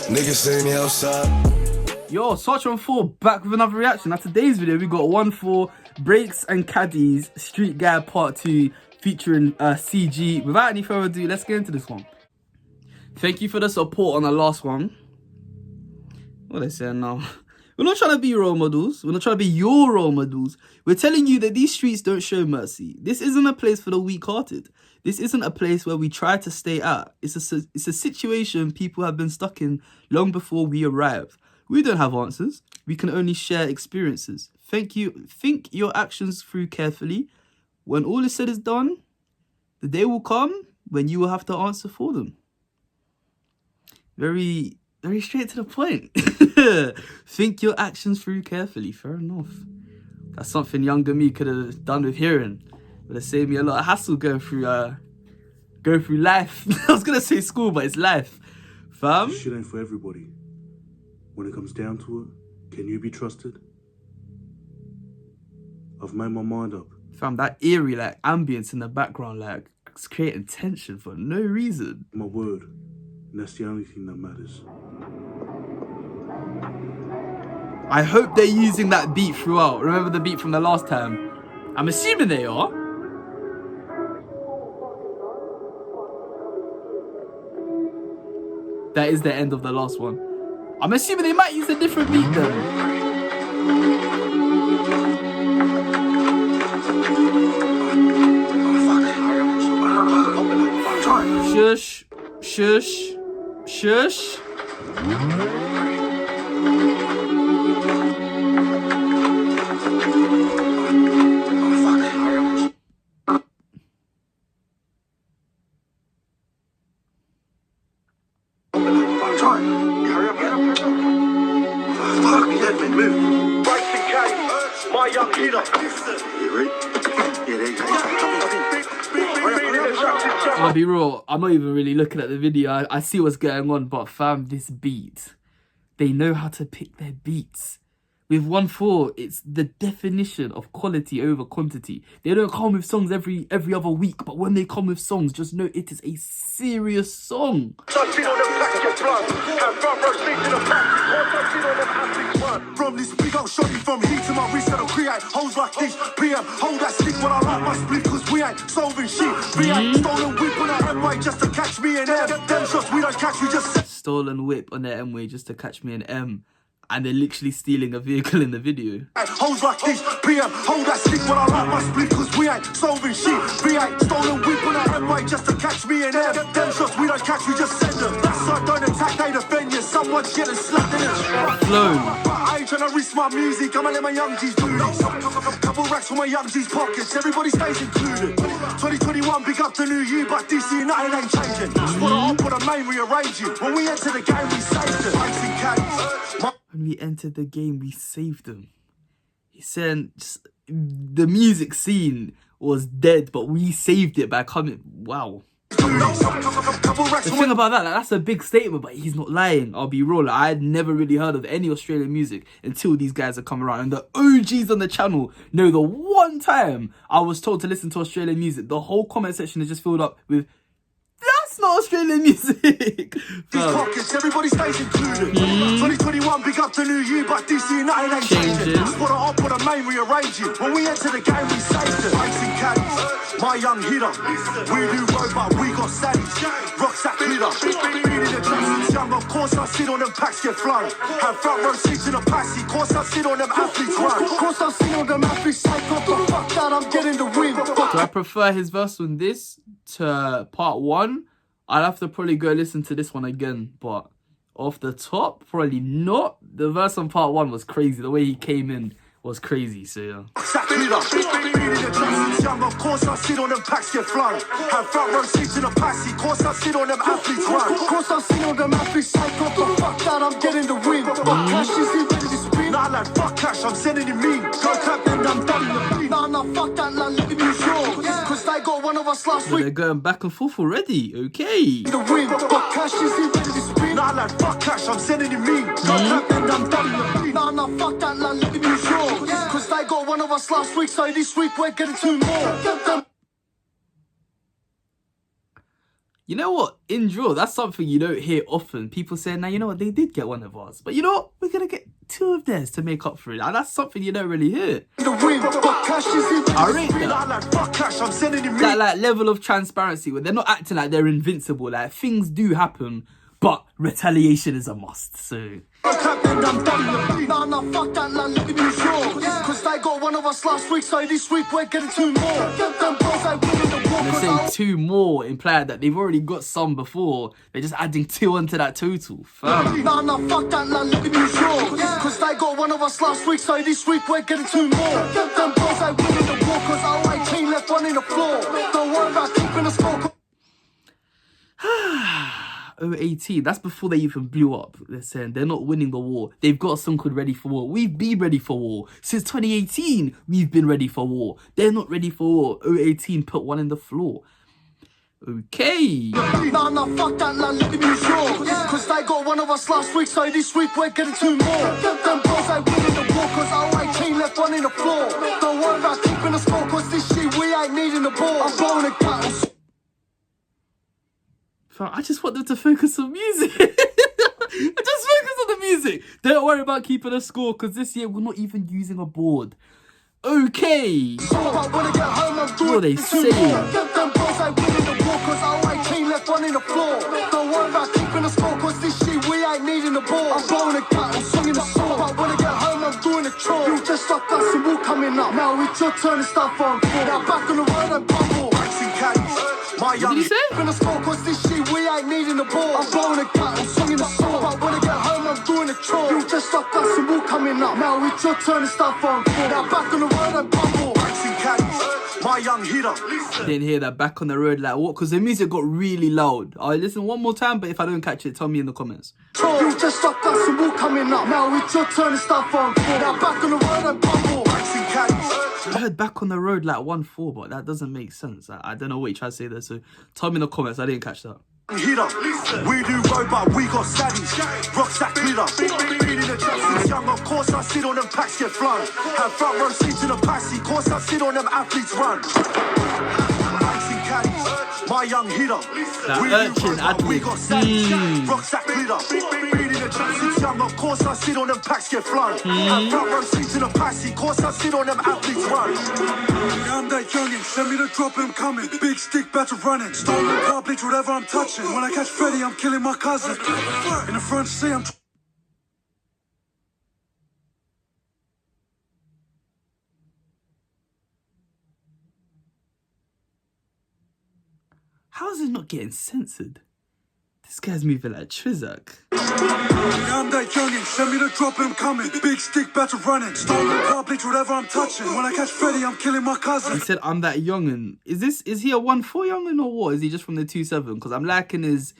Niggas see me outside. Yo, Sarchie Onefour back with another reaction. Now today's video we got Onefour, Breaks and Caddys, Street Guy Part 2 featuring CG. Without any further ado, let's get into this one. Thank you for the support on the last one. What are they saying now? We're not trying to be role models. We're not trying to be your role models. We're telling you that these streets don't show mercy. This isn't a place for the weak-hearted. This isn't a place where we try to stay at. It's a situation people have been stuck in long before we arrive. We don't have answers. We can only share experiences. Think your actions through carefully. When all is said is done, the day will come when you will have to answer for them. Very straight to the point. Think your actions through carefully. Fair enough. That's something younger me could have done with hearing. But it saved me a lot of hassle going through life. I was gonna say school, but it's life. Fam. This shit ain't for everybody. When it comes down to it, can you be trusted? I've made my mind up. Fam, that eerie like ambience in the background, like it's creating tension for no reason. My word. And that's the only thing that matters. I hope they're using that beat throughout. Remember the beat from the last time? I'm assuming they are. That is the end of the last one. I'm assuming they might use a different beat though. Shush. Shush. Shush. My young hero. I'll be real, I'm not even really looking at the video. I see what's going on, but fam, this beat, they know how to pick their beats. With Onefour, it's the definition of quality over quantity. They don't come with songs every other week, but when they come with songs, just know it is a serious song. From this big old shotty from heat to my wrist, I don't create hoes like this. PM, hold that stick when I like my split, cause we ain't solving shit. We ain't stolen whip on the M-way just to catch me in M. Them shots we don't catch, we just stolen whip on the M-way just to catch me in M. And they're literally stealing a vehicle in the video. Hoes like this, PM, hold that stick when I like my split, cause we ain't solving shit. We ain't stolen whip on the M-way just to catch me in M. Them shots we don't catch, we just send them. That side don't attack, they defend you. Someone's getting slapped in it. Flow. I ain't tryna risk my music, I'ma let my young G's do this. Couple racks for my young G's pockets, everybody stays included. 2021, big up the new year, but this year nothing ain't changing. Spot it up with a main rearranging. When we enter the game, we saved it. Breaks and Caddys. When we entered the game, we saved them. He said just, the music scene was dead, but we saved it by coming. Wow. The thing about that, like, that's a big statement, but he's not lying. I'll be real. Like, I had never really heard of any Australian music until these guys have come around. And the OGs on the channel know the one time I was told to listen to Australian music, the whole comment section is just filled up with, that's not Australian music. These pockets, everybody stays included. 2021, big up the new year, but this year nothing ain't changing. Spot it up with a main rearranging. When we enter the game, we saved it. Breaks and Caddys, my young hitter. We do road, but we got saddies. Rucksack glitter. Beating the Johnsons young, of course I sit on them packs get flung. Have front row seats in a passy, course I sit on them athletes run. Course I sit on them athletes side, got the fuck that, I'm getting the win. Do I prefer his verse on this to part 1? I'd have to probably go listen to this one again, but off the top, probably not. The verse on part 1 was crazy. The way he came in was crazy, so yeah. Of course I sit on them packs get flung. Have front row seats in a passy, course I sit on them athletes run. Course I sit on them athletes side, got the fuck that, I'm getting the win. Fuck cash, is he ready to spin? Nah, like fuck cash, I'm sending him in. Go clap them, I'm done. Nah, fuck that, like, let me be sure. Cause they got one of us last week. They're going back and forth already, okay. The win, fuck cash, is he ready to spin? Nah, like fuck cash, I'm sending him in. Go clap them, I'm done. Nah, fuck that, like, let me be sure. Cause they got one of us last week, so this week we're getting 2 more. You know what? In drill, that's something you don't hear often. People saying, now, you know what? They did get one of ours. But you know what? We're going to get 2 of theirs to make up for it. And that's something you don't really hear. I rate that. That like level of transparency where they're not acting like they're invincible. Like things do happen, but retaliation is a must. So... Cause they got one of us last week, so this week we're getting 2 more. They're saying 2 more, implying that they've already got some before. They're just adding 2 onto that total. Fam. Nah, fuck that, like, look at these yours. Cause they got one of us last week, so this week we're getting 2 more. Them boys ain't winning the war, cause our 18 left one in the floor. Don't worry about keeping the score. 018, that's before they even blew up. They're saying they're not winning the war. They've got a song called Ready for War. We've been ready for war. Since 2018, we've been ready for war. They're not ready for war. 018 put 1 in the floor. Okay. Nah, fuck that, like, look at these yours. Cause they got one of us last week, so this week we're getting 2 more. Them boys ain't winning the war, cause our 18 left 1 in the floor. Don't worry about keeping the score, cause this shit we ain't needing the ball. I'm blowing the cattle. I just want them to focus on music. Just focus on the music. Don't worry about keeping a score, because this year we're not even using a board. Okay. What are they saying? Left 1 in the floor. Don't worry about keeping the score, cause this shit we ain't needing the ball. I'm blowing the cattle, swinging the sword. But when I get home, I'm doing a chore. You just like us and we're coming up. Now it's your turn to start on. Now back on the road and bubble. My young, what did he say? Gonna score, cause this shit we ain't needing the ball. I'm blowing the cattle, swinging the sword. But when I get home, I'm doing a chore. You just like us and we're coming up. Now it's your turn to start on. Now back on the road and bubble. My young hitter. Didn't hear that. Back on the road like what? Because the music got really loud. I'll listen one more time, but if I don't catch it, tell me in the comments. You just like us and we're coming up. Now it's your turn to start on. Now back on the road and bubble. I heard back on the road like 1-4, but that doesn't make sense. I don't know what you try to say there, so tell me in the comments. I didn't catch that. Hitter. We do road, but we got Caddys. Rucksack glitter. Been in the trap since young, of course I sit on them packs get flung. Have front row seats in a passy, course I sit on them athletes run. My young hitter. That urchin athlete. Rucksack glitter. Been in the trap since young, of course I sit on them packs get flung. Have front row seats in a passy, course I sit on them athletes run. I'm that youngin', send me the drop, I'm coming. Big stick, better running. Stolen car, bleach, whatever I'm touching. When I catch Freddy, I'm killing my cousin. In the front seat, I'm... How is it not getting censored? This guy's moving like Trizak. I'm that youngin', send me the drop, I'm coming. Big stick, better running. Stolen car, bleach, whatever I'm touching. When I catch Freddy, I'm killing my cousin. He said, I'm that youngin'. Is he a 1-4 youngin' or what? Is he just from the 2-7? Because I'm liking his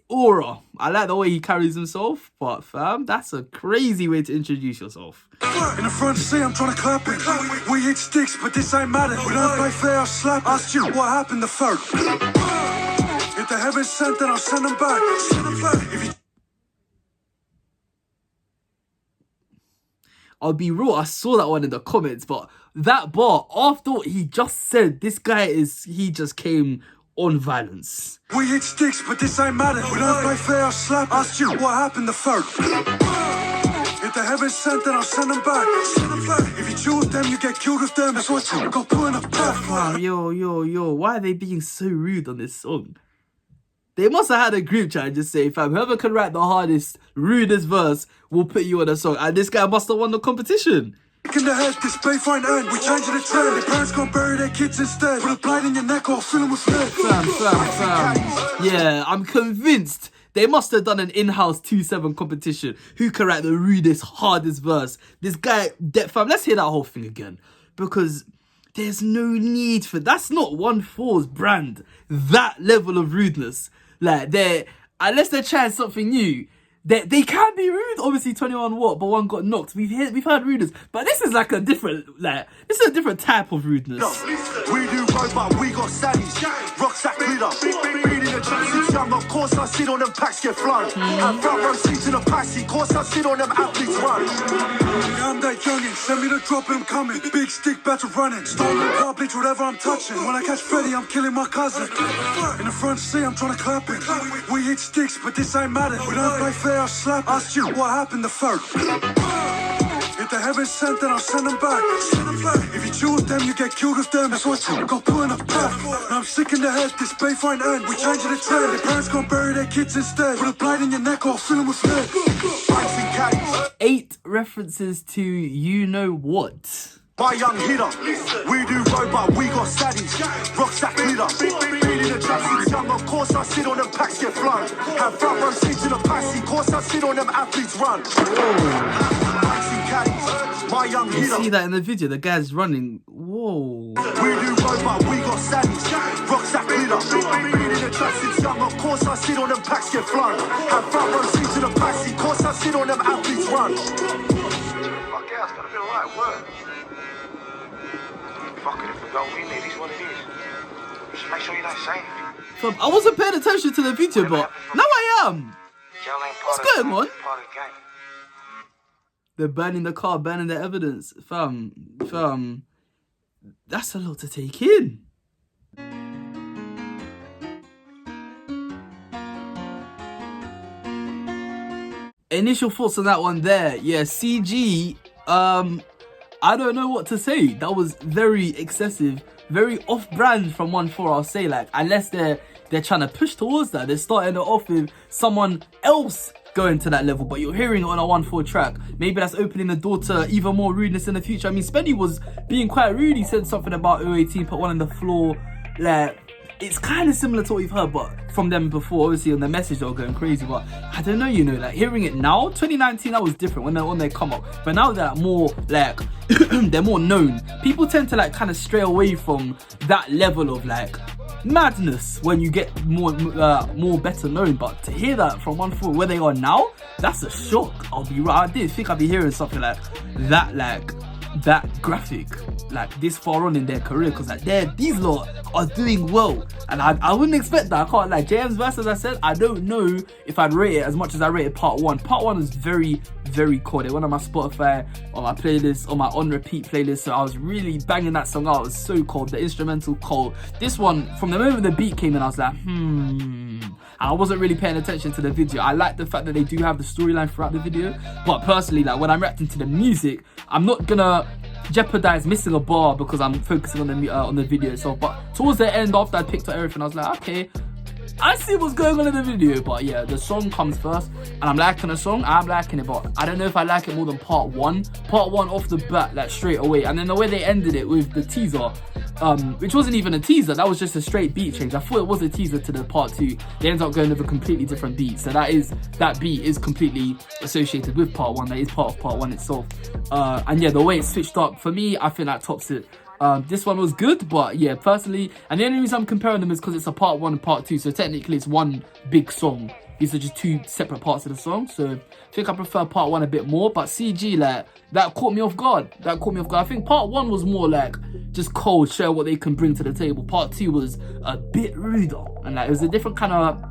aura. I like the way he carries himself, but fam, that's a crazy way to introduce yourself. In the front seat, I'm trying to clap it. We hit sticks, but this ain't matter. We don't play fair, I'll slap. Ask you what happened the third. If the heavens sent, then I'll send them back. If you... I'll be real, I saw that one in the comments, but that bar, after what he just said, this guy he just came on violence. We hit sticks, but this ain't matter. We don't play fair, I'll slap. Ask you what happened the third. If the heavens sent, then I'll send them back. If you choose them, you get killed with them. That's what you got put in a bath. Wow, yo, why are they being so rude on this song? They must have had a group chat and just say, fam, whoever can write the hardest, rudest verse will put you on a song. And this guy must have won the competition. In the head, this bay fine end. We changing the trend. The parents can't bury their kids instead. Put a blade in your neck or fill them with lead. Fam. Yeah, I'm convinced they must have done an in-house 2-7 competition. Who can write the rudest, hardest verse? This guy, fam, let's hear that whole thing again. Because there's no need for... That's not 1-4's brand. That level of rudeness. Like, unless they're trying something new, they can be rude. Obviously, 21 what, but one got knocked. We've heard rudeness, but this is like a different, this is a different type of rudeness. We do road, but we got Caddys. Rucksack glitter. Been in the trap since young, of course I sit on them packs get flown. And front row seats in a passy, course I sit on them athletes run. Yeah, I'm that youngin', send me the drop and I'm coming. Big stick, battle running. Stolen car, bitch, whatever I'm touching. When I catch Freddy, I'm killing my cousin. In the front seat, I'm trying to clap it. We hit sticks, but this ain't matter. We don't play fair, I'll slap. Ask you what happened the third. If the heavens sent, then I'll send them back. If you choose them, you get killed with them. That's what you got put in a pack. Now I'm sick in the head, this bay fine end. We changing the trend. The parents can't bury their kids instead. Put a blade in your neck or fill them with lead. 8 references to you know what. My young hitter, we do road, but we got saddies. Rucksack leader, feeding the justice young. Of course, I sit on them packs get flown. Have front row seats in a passy. Of course, I sit on them athletes run. Caddys, my young You hitter. see that in the video, the guy's running. Whoa. We do road, but we got saddies. Rucksack leader, feeding the justice young. Of course, I sit on them packs get flown. Have front row seats in a passy. Of course, I sit on them athletes run. Fuck yeah, it's gonna be alright, work. Fuck it, if we go in, it is what it is. Just make sure you don't say anything. Fam, I wasn't paying attention to the video, but now I am. Jail ain't What's part of going the on? game, it's part of the game. They're burning the car, burning the evidence. Fam, that's a lot to take in. Initial thoughts on that one there. Yeah, CG, I don't know what to say. That was very excessive, very off-brand from Onefour, I'll say. Like, unless they're trying to push towards that, they're starting it off with someone else going to that level, but you're hearing it on a Onefour track. Maybe that's opening the door to even more rudeness in the future. I mean, Spenny was being quite rude. He said something about 018, put one on the floor. Like, it's kind of similar to what we've heard, but from them before. Obviously on the message they were going crazy, but I don't know, you know, like hearing it now, 2019, that was different when they come up, but now they're more like they're more known. People tend to like kind of stray away from that level of like madness when you get more better known. But to hear that from Onefour where they are now, that's a shock. I'll be right. I didn't think I'd be hearing something like that graphic like this far on in their career, because like these lot are doing well, and I wouldn't expect that. I can't like James verse, as I said, I don't know if I'd rate it as much as I rated part one. Part one is very, very cool. They went on my Spotify, on my playlist, on my on repeat playlist, so I was really banging that song out. It was so cold, the instrumental cold. This one, from the moment the beat came in, I was like and I wasn't really paying attention to the video. I like the fact that they do have the storyline throughout the video, but personally, like when I'm reacting to the music, I'm not gonna jeopardize missing a bar because I'm focusing on the video itself. But towards the end, after I picked up everything, I was like, okay, I see what's going on in the video. But yeah, the song comes first, and I'm liking the song. I'm liking it, but I don't know if I like it more than part one. Part one off the bat, like straight away, and then the way they ended it with the teaser, which wasn't even a teaser, that was just a straight beat change. I thought it was a teaser to the part two. They ended up going with a completely different beat, so that beat is completely associated with part one. That is part of part one itself. And yeah, the way it's switched up, for me, I think that tops it. This one was good, but yeah, personally, and the only reason I'm comparing them is because it's a part one and part two, so technically it's one big song. These are just two separate parts of the song, so I think I prefer part one a bit more. But CG, like, that caught me off guard. I think part one was more like just cold, share what they can bring to the table. Part two was a bit ruder, and like it was a different kind of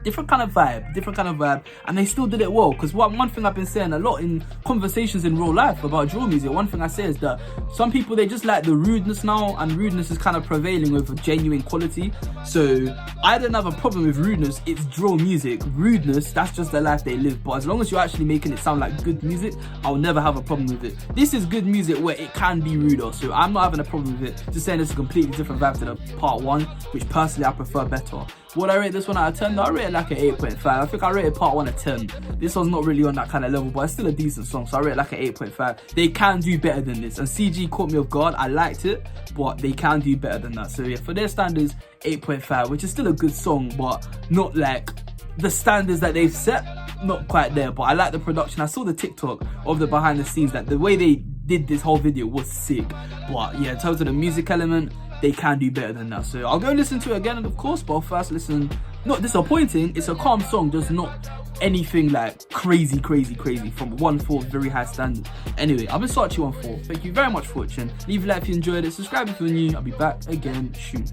vibe, and they still did it well. Because one thing I've been saying a lot in conversations in real life about drill music, one thing I say is that some people, they just like the rudeness now, and rudeness is kind of prevailing over genuine quality. So I don't have a problem with rudeness. It's drill music. Rudeness, that's just the life they live. But as long as you're actually making it sound like good music, I'll never have a problem with it. This is good music where it can be ruder, so I'm not having a problem with it. Just saying it's a completely different vibe to the part one, which personally I prefer better. Would I rate this one out of 10? No, I rate it like an 8.5. I think I rated part one a 10. This one's not really on that kind of level, but it's still a decent song, so I rate it like an 8.5. They can do better than this, and CG caught me off guard. I liked it, but they can do better than that. So yeah, for their standards, 8.5, which is still a good song, but not like the standards that they've set, not quite there. But I like the production. I saw the TikTok of the behind the scenes, that the way they did this whole video was sick. But yeah, in terms of the music element, they can do better than that. So I'll go listen to it again, and of course, but first listen, not disappointing, it's a calm song, just not anything like crazy from Onefour, very high standards. Anyway, I've been Sarchie Onefour. Thank you very much for watching. Leave a like if you enjoyed it, subscribe if you're new. I'll be back again soon.